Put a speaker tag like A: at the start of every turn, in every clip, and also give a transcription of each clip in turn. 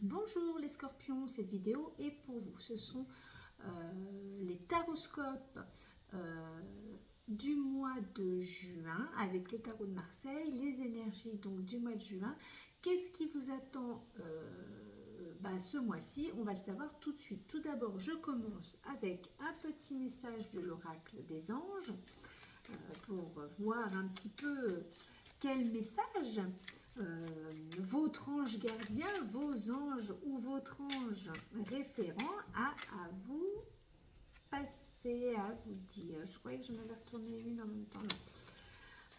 A: Bonjour les scorpions, cette vidéo est pour vous. Ce sont les taroscopes du mois de juin avec le tarot de Marseille, les énergies donc du mois de juin. Qu'est-ce qui vous attend ce mois-ci? On va le savoir tout de suite. Tout d'abord, je commence avec un petit message de l'oracle des anges pour voir un petit peu quel message votre ange gardien, vos anges ou votre ange référent a à vous passer, à vous dire. Je croyais que j'en avais retourné une en même temps. Non.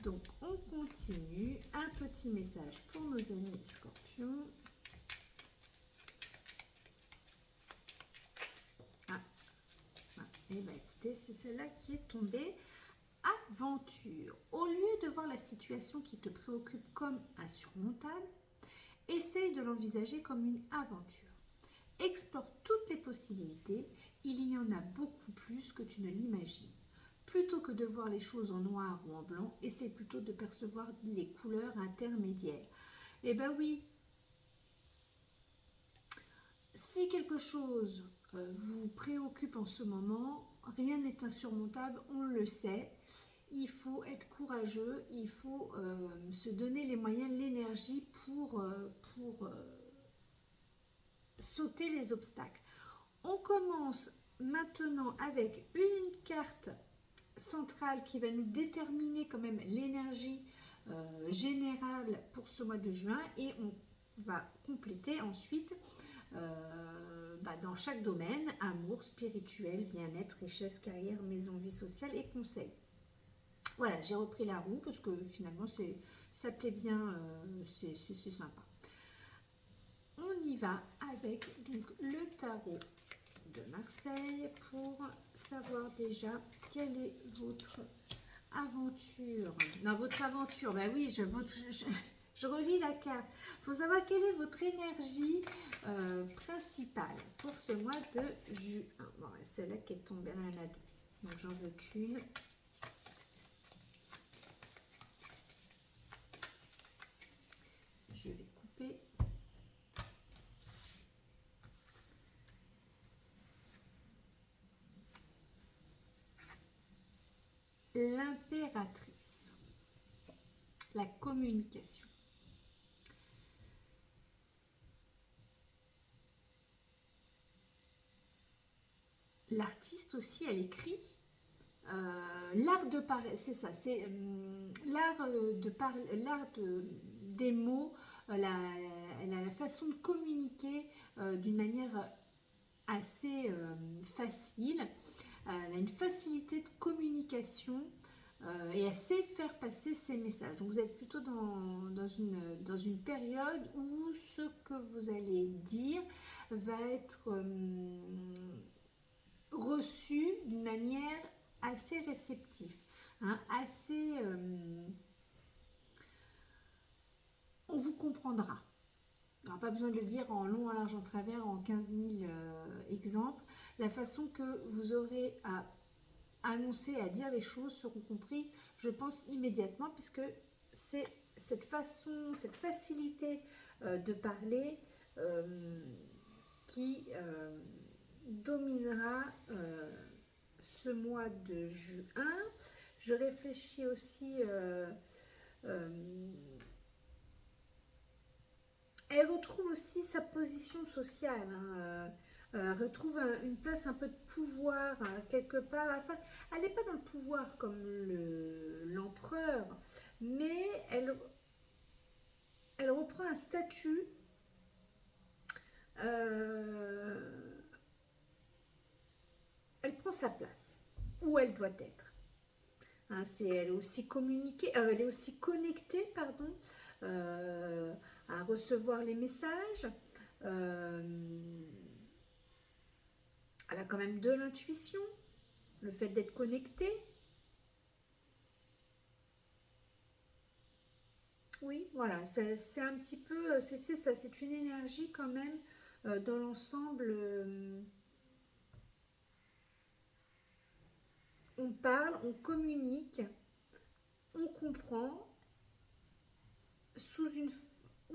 A: Donc, on continue. Un petit message pour nos amis scorpions. Et bien, écoutez, c'est celle-là qui est tombée. Aventure. Au lieu de voir la situation qui te préoccupe comme insurmontable, essaye de l'envisager comme une aventure. Explore toutes les possibilités, il y en a beaucoup plus que tu ne l'imagines. Plutôt que de voir les choses en noir ou en blanc, essaye plutôt de percevoir les couleurs intermédiaires. Eh ben oui, si quelque chose vous préoccupe en ce moment, rien n'est insurmontable, on le sait. Il faut être courageux, il faut se donner les moyens, l'énergie pour sauter les obstacles. On commence maintenant avec une carte centrale qui va nous déterminer quand même l'énergie générale pour ce mois de juin et on va compléter ensuite dans chaque domaine, amour, spirituel, bien-être, richesse, carrière, maison, vie sociale et conseil. Voilà, j'ai repris la roue parce que finalement ça plaît bien, c'est sympa. On y va avec donc, le tarot de Marseille pour savoir déjà quelle est votre aventure. Non, votre aventure, bah oui, je relis la carte. Pour savoir quelle est votre énergie principale pour ce mois de juin. Bon, celle-là qui est tombée, elle en a deux. Donc j'en veux qu'une. Je vais couper. L'impératrice. La communication. L'artiste aussi, elle écrit. L'art de parler, c'est ça, c'est l'art de parler, des mots, elle a la façon de communiquer d'une manière assez facile. Elle a une facilité de communication et elle sait faire passer ses messages. Donc vous êtes plutôt dans une période où ce que vous allez dire va être reçu d'une manière assez réceptive, hein, assez... on vous comprendra. Alors, pas besoin de le dire en long, en large, en travers, en 15 000 exemples. La façon que vous aurez à annoncer, à dire les choses seront comprises, je pense, immédiatement, puisque c'est cette façon, cette facilité de parler qui dominera ce mois de juin. Je réfléchis aussi... elle retrouve aussi sa position sociale, hein, retrouve une place un peu de pouvoir quelque part. Enfin, elle n'est pas dans le pouvoir comme l'empereur, mais elle reprend un statut elle prend sa place où elle doit être. Hein, elle est aussi elle est aussi connectée, pardon, à recevoir les messages. Elle a quand même de l'intuition, le fait d'être connectée. Oui, voilà, c'est un petit peu, c'est ça, c'est une énergie quand même dans l'ensemble. On parle, on communique, on comprend sous une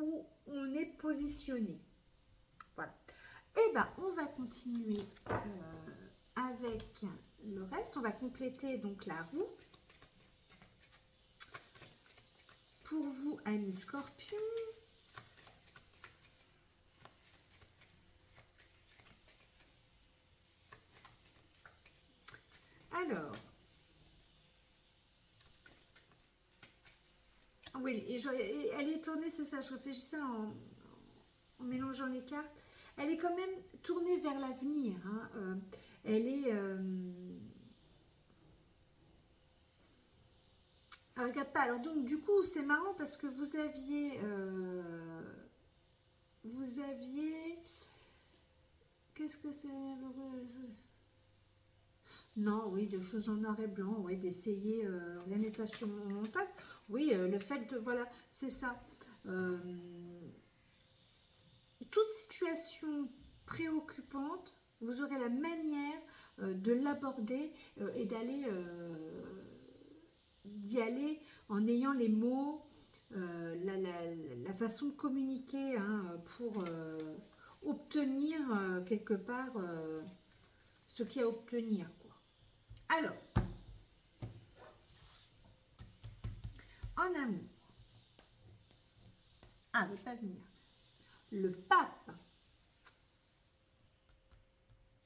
A: où on est positionné. Voilà. Et ben, on va continuer avec le reste. On va compléter donc la roue. Pour vous, amis Scorpion, alors, oui, et elle est tournée, c'est ça, je réfléchissais en mélangeant les cartes. Elle est quand même tournée vers l'avenir. Hein, elle est... ah, regarde pas. Alors donc, du coup, c'est marrant parce que vous aviez... Qu'est-ce que c'est? Non, oui, de choses en noir et blanc, ouais, d'essayer la natation mentale. Oui, le fait de... Voilà, c'est ça. Euh, toute situation préoccupante, vous aurez la manière de l'aborder et d'y aller en ayant les mots, la façon de communiquer hein, pour obtenir quelque part ce qu'il y a à obtenir, quoi. Alors, en amour, ah, ne pas venir. Le pape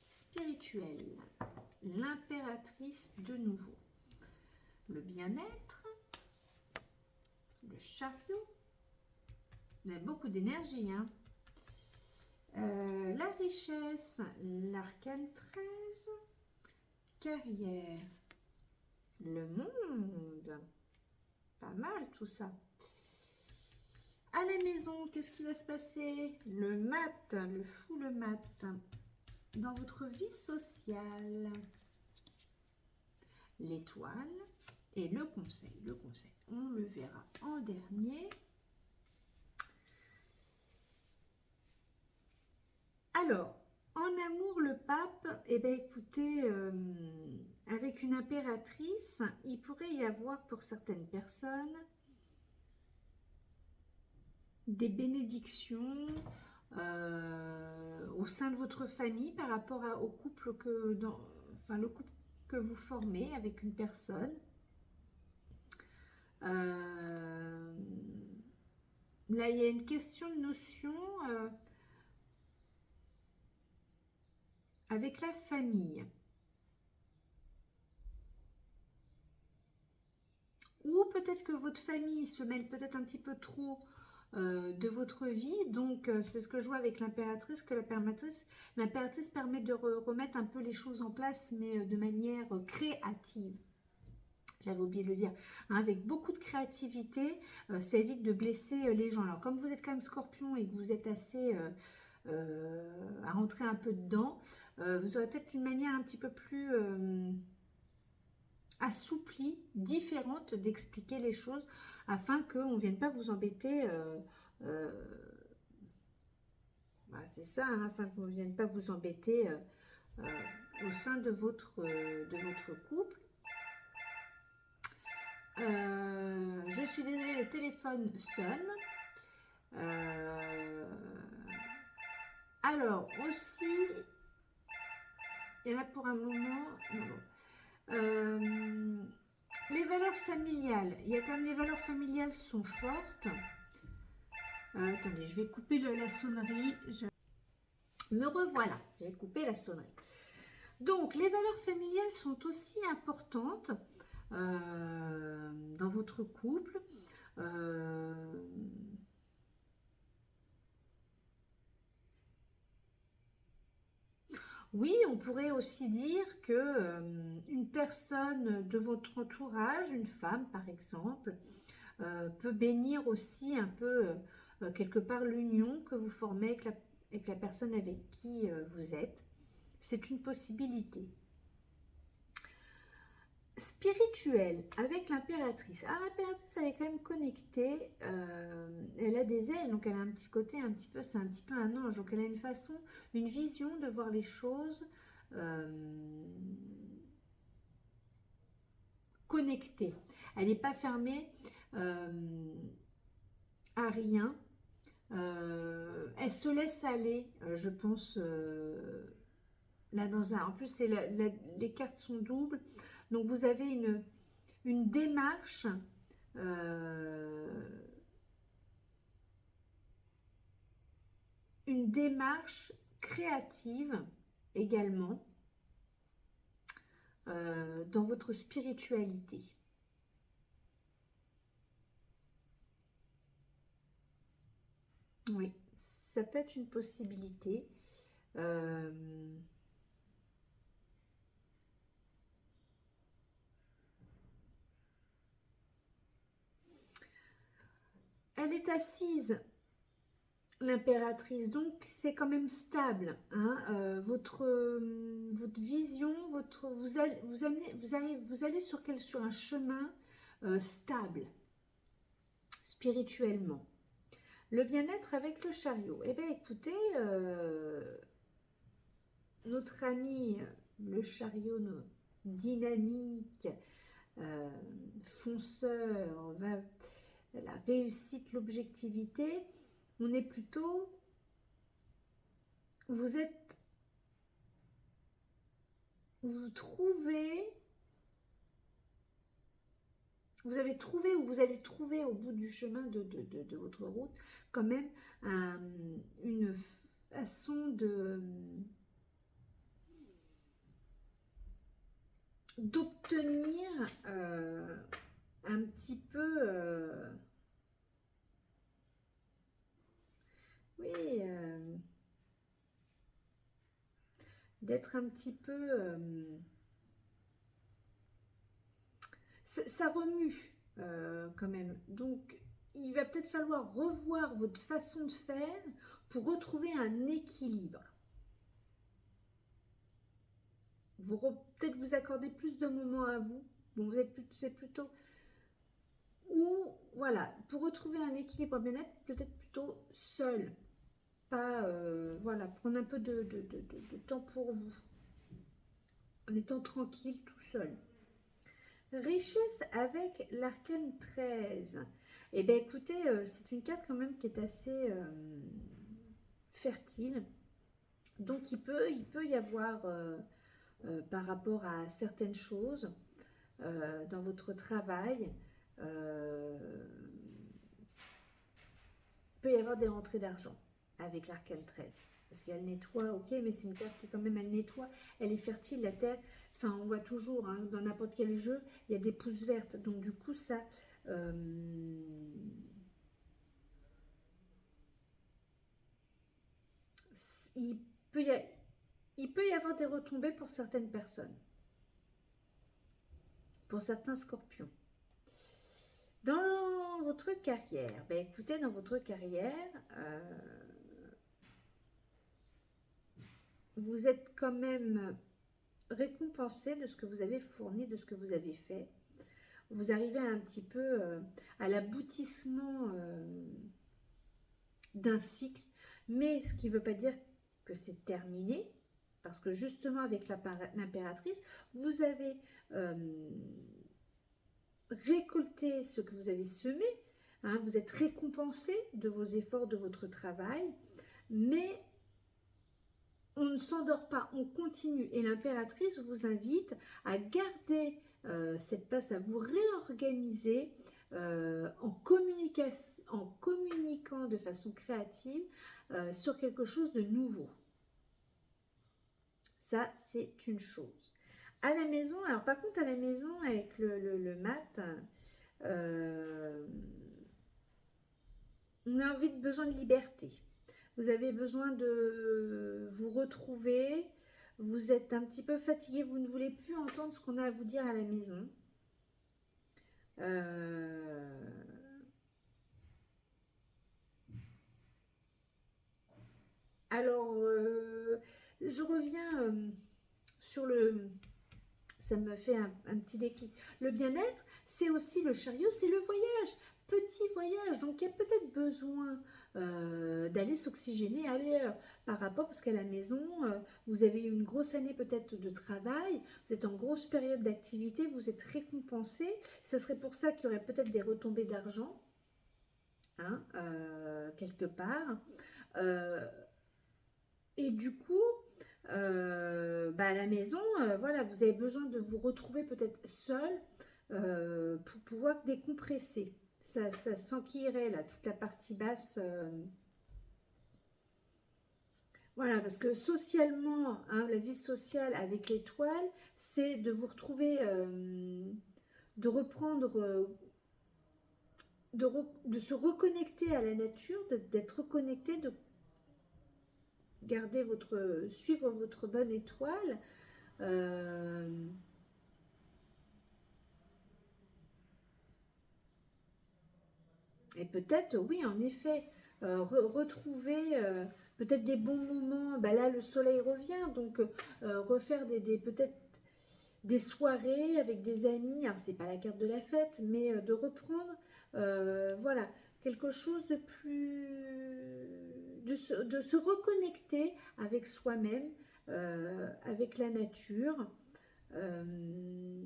A: spirituel, l'impératrice de nouveau, le bien-être, le chariot, il y a beaucoup d'énergie, hein. La richesse, l'arcane 13, carrière, le monde, pas mal tout ça. À la maison, qu'est-ce qui va se passer? Le mat, le fou, le mat. Dans votre vie sociale, l'étoile et le conseil. Le conseil, on le verra en dernier. Alors, en amour, le pape, eh bien écoutez, avec une impératrice, il pourrait y avoir pour certaines personnes des bénédictions au sein de votre famille par rapport au couple le couple que vous formez avec une personne. Là, il y a une question de notion avec la famille. Ou peut-être que votre famille se mêle peut-être un petit peu trop de votre vie. Donc, c'est ce que je vois avec l'impératrice, que l'impératrice permet de remettre un peu les choses en place, mais de manière créative. J'avais oublié de le dire. Hein, avec beaucoup de créativité, ça évite de blesser les gens. Alors, comme vous êtes quand même Scorpion et que vous êtes assez à rentrer un peu dedans, vous aurez peut-être une manière un petit peu plus assouplie, différente d'expliquer les choses afin qu'on ne vienne pas vous embêter. C'est ça, hein, afin qu'on ne vienne pas vous embêter au sein de votre couple. Je suis désolée, le téléphone sonne. Alors, aussi, il y en a pour un moment. Les valeurs familiales. Il y a quand même les valeurs familiales sont fortes. Attendez, je vais couper la sonnerie. Me revoilà, j'ai coupé la sonnerie. Donc, les valeurs familiales sont aussi importantes dans votre couple. Oui, on pourrait aussi dire que une personne de votre entourage, une femme par exemple, peut bénir aussi un peu quelque part l'union que vous formez avec la personne avec qui vous êtes. C'est une possibilité. Spirituelle avec l'impératrice. Alors l'impératrice, elle est quand même connectée, elle a des ailes, donc elle a un petit côté c'est un petit peu un ange, donc elle a une façon, une vision de voir les choses connectée. Elle n'est pas fermée à rien, Elle se laisse aller, je pense, là dans un... En plus, les cartes sont doubles. Donc, vous avez une démarche... une démarche créative également dans votre spiritualité. Oui, ça peut être une possibilité. Elle est assise, l'impératrice, donc c'est quand même stable. Hein, votre vision, vous allez sur un chemin stable, spirituellement. Le bien-être avec le chariot. Eh bien, écoutez, notre ami, le chariot dynamique, fonceur, la réussite, l'objectivité, on est plutôt... Vous avez trouvé ou vous allez trouver au bout du chemin de votre route quand même une façon d'obtenir un petit peu oui, d'être un petit peu ça remue quand même, donc il va peut-être falloir revoir votre façon de faire pour retrouver un équilibre. Peut-être vous accorder plus de moments à vous. Bon, c'est plutôt... Ou, voilà, pour retrouver un équilibre bien-être, peut-être plutôt seul. Pas, voilà, prendre un peu de temps pour vous. En étant tranquille, tout seul. Richesse avec l'arcane 13. Eh bien, écoutez, c'est une carte quand même qui est assez fertile. Donc, il peut y avoir... par rapport à certaines choses dans votre travail. Il peut y avoir des rentrées d'argent avec l'arcane 13. Parce qu'elle nettoie, ok, mais c'est une carte qui quand même, elle nettoie, elle est fertile, la terre. Enfin, on voit toujours, hein, dans n'importe quel jeu, il y a des pousses vertes. Donc du coup, ça... il peut y avoir des retombées pour certaines personnes. Pour certains scorpions. Dans votre carrière, ben écoutez, dans votre carrière, vous êtes quand même récompensé de ce que vous avez fourni, de ce que vous avez fait. Vous arrivez un petit peu à l'aboutissement d'un cycle, mais ce qui ne veut pas dire que c'est terminé, parce que justement avec l'impératrice, vous avez récolté ce que vous avez semé, hein, vous êtes récompensé de vos efforts, de votre travail, mais on ne s'endort pas, on continue. Et l'impératrice vous invite à garder cette place, à vous réorganiser en communiquant de façon créative sur quelque chose de nouveau. Ça, c'est une chose. À la maison, alors par contre, à la maison, avec le mat, on a besoin de liberté. Vous avez besoin de vous retrouver. Vous êtes un petit peu fatigué. Vous ne voulez plus entendre ce qu'on a à vous dire à la maison. Alors, je reviens sur le... Ça me fait un petit déclic. Le bien-être, c'est aussi le chariot, c'est le voyage. Petit voyage. Donc, il y a peut-être besoin d'aller s'oxygéner ailleurs par rapport, parce qu'à la maison, vous avez eu une grosse année peut-être de travail, vous êtes en grosse période d'activité, vous êtes récompensé. Ce serait pour ça qu'il y aurait peut-être des retombées d'argent. hein, quelque part. Et du coup, à la maison, voilà, vous avez besoin de vous retrouver peut-être seul pour pouvoir décompresser. Ça s'enquillerait là, toute la partie basse. Voilà, parce que socialement, hein, la vie sociale avec l'étoile, c'est de vous retrouver, de reprendre, de se reconnecter à la nature, d'être reconnecté, de garder suivre votre bonne étoile. Et peut-être, oui, en effet, retrouver peut-être des bons moments. Là, le soleil revient, donc refaire peut-être des soirées avec des amis. Alors, c'est pas la carte de la fête, mais de reprendre, voilà, quelque chose de plus, de se reconnecter avec soi-même, avec la nature, euh,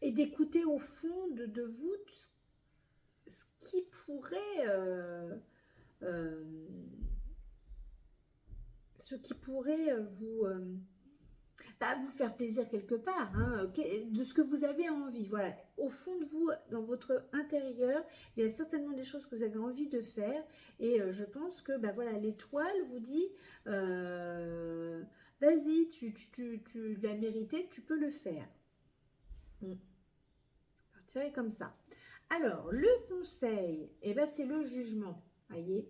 A: et d'écouter au fond de vous ce qui pourrait, euh, vous faire plaisir quelque part, hein, de ce que vous avez envie. Voilà, au fond de vous, dans votre intérieur, il y a certainement des choses que vous avez envie de faire, et je pense que voilà, l'étoile vous dit, vas-y, tu l'as mérité, tu peux le faire. Partirez comme ça. Alors, le conseil, c'est le jugement. Voyez.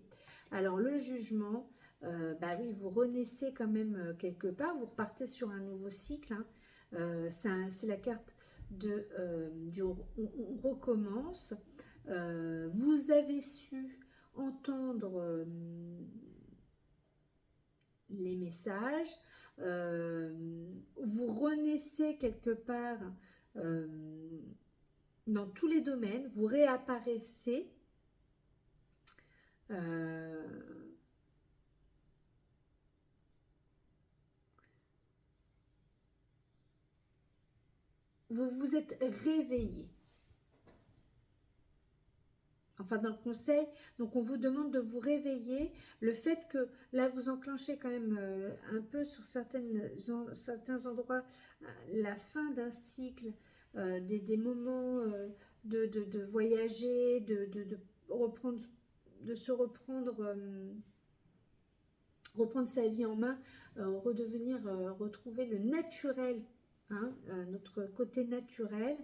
A: Alors, le jugement, oui, vous renaissez quand même quelque part. Vous repartez sur un nouveau cycle. Hein. C'est la carte du on recommence. Vous avez su entendre les messages. Vous renaissez quelque part dans tous les domaines, vous réapparaissez. Vous vous êtes réveillé. Enfin, dans le conseil, donc on vous demande de vous réveiller. Le fait que là, vous enclenchez quand même un peu sur certains endroits la fin d'un cycle, des moments de voyager, reprendre, de se reprendre, reprendre sa vie en main, retrouver le naturel, hein, notre côté naturel.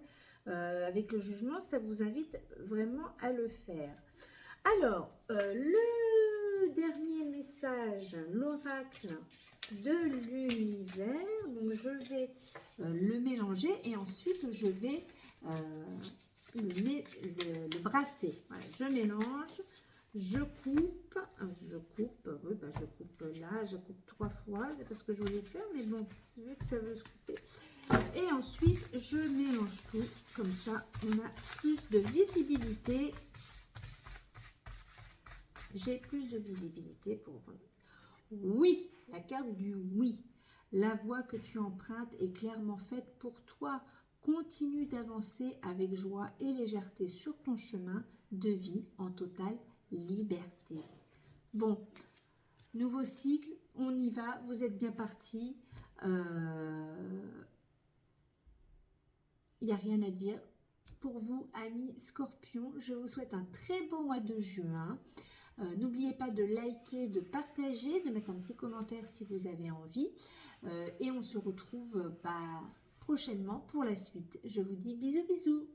A: Avec le jugement, ça vous invite vraiment à le faire. Alors, le dernier message, l'oracle de l'univers. Donc, je vais le mélanger et ensuite, je vais le brasser. Voilà, je mélange, je coupe, oui, je coupe là, je coupe 3 fois, c'est pas ce que je voulais faire, mais bon, c'est vu que ça veut se couper. Et ensuite, je mélange tout, comme ça, on a plus de visibilité. J'ai plus de visibilité pour... Oui, la carte du oui. La voie que tu empruntes est clairement faite pour toi. Continue d'avancer avec joie et légèreté sur ton chemin de vie en totale liberté. Bon, nouveau cycle, on y va, vous êtes bien parti. Il n'y a rien à dire. Pour vous, amis Scorpion, je vous souhaite un très beau mois de juin. N'oubliez pas de liker, de partager, de mettre un petit commentaire si vous avez envie. Et on se retrouve prochainement pour la suite. Je vous dis bisous bisous.